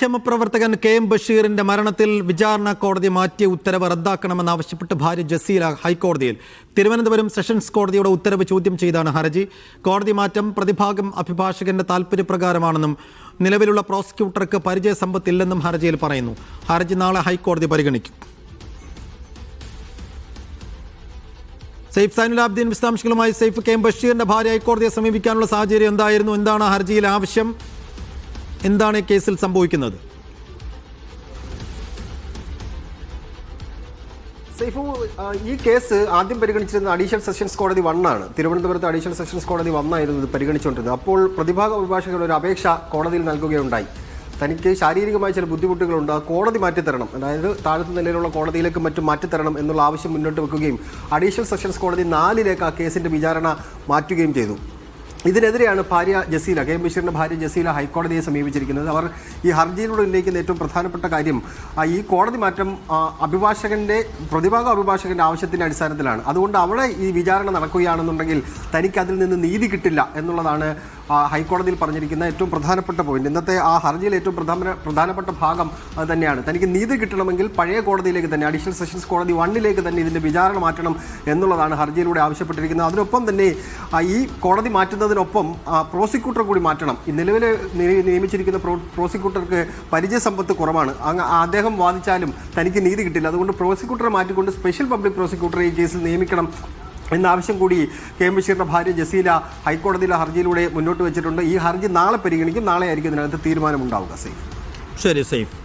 മാധ്യമപ്രവർത്തകൻ KM ബഷീറിന്റെ മരണത്തിൽ വിചാരണ കോടതി മാറ്റിയ ഉത്തരവ് റദ്ദാക്കണമെന്നാവശ്യപ്പെട്ട് ഭാര്യ ജസീല ഹൈക്കോടതിയിൽ. തിരുവനന്തപുരം സെഷൻസ് കോടതിയുടെ ഉത്തരവ് ചോദ്യം ചെയ്താണ് ഹർജി. കോടതി മാറ്റം പ്രതിഭാഗം അഭിഭാഷകന്റെ താൽപര്യപ്രകാരമാണെന്നും നിലവിലുള്ള പ്രോസിക്യൂട്ടർക്ക് പരിചയസമ്പത്തില്ലെന്നും ഹർജിയിൽ പറയുന്നു. ഹർജി നാളെ ഹൈക്കോടതി പരിഗണിക്കും. സെയ്ഫ് സൈനുലാബ്ദീൻ വിശദാംശങ്ങളുമായി. സെയ്ഫ്, KM ബഷീറിന്റെ ഭാര്യ ഹൈക്കോടതിയെ സമീപിക്കാനുള്ള സാഹചര്യം എന്തായിരുന്നു? എന്താണ് ഹർജിയിലെ ആവശ്യം? എന്താണ് ഈ കേസിൽ സംഭവിക്കുന്നത്? ഈ കേസ് ആദ്യം പരിഗണിച്ചിരുന്നത് അഡീഷണൽ സെഷൻസ് കോടതി 1 ആണ്. തിരുവനന്തപുരത്ത് അഡീഷണൽ സെഷൻസ് കോടതി 1 ആയിരുന്നു ഇത് പരിഗണിച്ചുകൊണ്ടിരുന്നത്. അപ്പോൾ പ്രതിഭാഗ അഭിഭാഷകർ ഒരു അപേക്ഷ കോടതിയിൽ നൽകുകയുണ്ടായി. തനിക്ക് ശാരീരികമായ ചില ബുദ്ധിമുട്ടുകളുണ്ട്, ആ കോടതി മാറ്റിത്തരണം, അതായത് താഴത്തെ നിലയിലുള്ള കോടതിയിലേക്കും മറ്റും മാറ്റിത്തരണം എന്നുള്ള ആവശ്യം മുന്നോട്ട് വെക്കുകയും അഡീഷണൽ സെഷൻസ് കോടതി 4 ആ കേസിന്റെ വിചാരണ മാറ്റുകയും ചെയ്തു. ഇതിനെതിരെയാണ് ഭാര്യ ജസീല, KM ബഷീറിന്റെ ഭാര്യ ജസീല ഹൈക്കോടതിയെ സമീപിച്ചിരിക്കുന്നത്. അവർ ഈ ഹർജിയിലൂടെ ഉന്നയിക്കുന്ന ഏറ്റവും പ്രധാനപ്പെട്ട കാര്യം ഈ കോടതി മാറ്റം പ്രതിഭാഗ അഭിഭാഷകന്റെ ആവശ്യത്തിന്റെ അടിസ്ഥാനത്തിലാണ്. അതുകൊണ്ട് അവിടെ ഈ വിചാരണ നടക്കുകയാണെന്നുണ്ടെങ്കിൽ തനിക്ക് അതിൽ നിന്ന് നീതി കിട്ടില്ല എന്നുള്ളതാണ് ഹൈക്കോടതിയിൽ പറഞ്ഞിരിക്കുന്ന ഏറ്റവും പ്രധാനപ്പെട്ട പോയിന്റ്. ഇന്നത്തെ ആ ഹർജിയിൽ ഏറ്റവും പ്രധാനപ്പെട്ട ഭാഗം അത് തന്നെയാണ്. തനിക്ക് നീതി കിട്ടണമെങ്കിൽ പഴയ കോടതിയിലേക്ക് തന്നെ, അഡീഷണൽ സെഷൻസ് കോടതി 1 തന്നെ ഇതിന്റെ വിചാരണ മാറ്റണം എന്നുള്ളതാണ് ഹർജിയിലൂടെ ആവശ്യപ്പെട്ടിരിക്കുന്നത്. അതിനൊപ്പം തന്നെ ഈ കോടതി മാറ്റുന്നതിനൊപ്പം പ്രോസിക്യൂട്ടർ കൂടി മാറ്റണം. ഈ നിലവിൽ നിയമിച്ചിരിക്കുന്ന പ്രോസിക്യൂട്ടർക്ക് പരിചയസമ്പത്ത് കുറവാണ്. അദ്ദേഹം വാദിച്ചാലും തനിക്ക് നീതി കിട്ടില്ല. അതുകൊണ്ട് പ്രോസിക്യൂട്ടറെ മാറ്റിക്കൊണ്ട് സ്പെഷ്യൽ പബ്ലിക് പ്രോസിക്യൂട്ടറെ ഈ കേസിൽ നിയമിക്കണം എന്ന ആവശ്യം കൂടി KM ബഷീറിന്റെ ഭാര്യ ജസീല ഹൈക്കോടതിയിലെ ഹർജിയിലൂടെ മുന്നോട്ട് വെച്ചിട്ടുണ്ട്. ഈ ഹർജി നാളെ പരിഗണിക്കും. നാളെ ആയിരിക്കും ഇതിനകത്ത് തീരുമാനമുണ്ടാവുക. ശരി സെയ്ഫ്.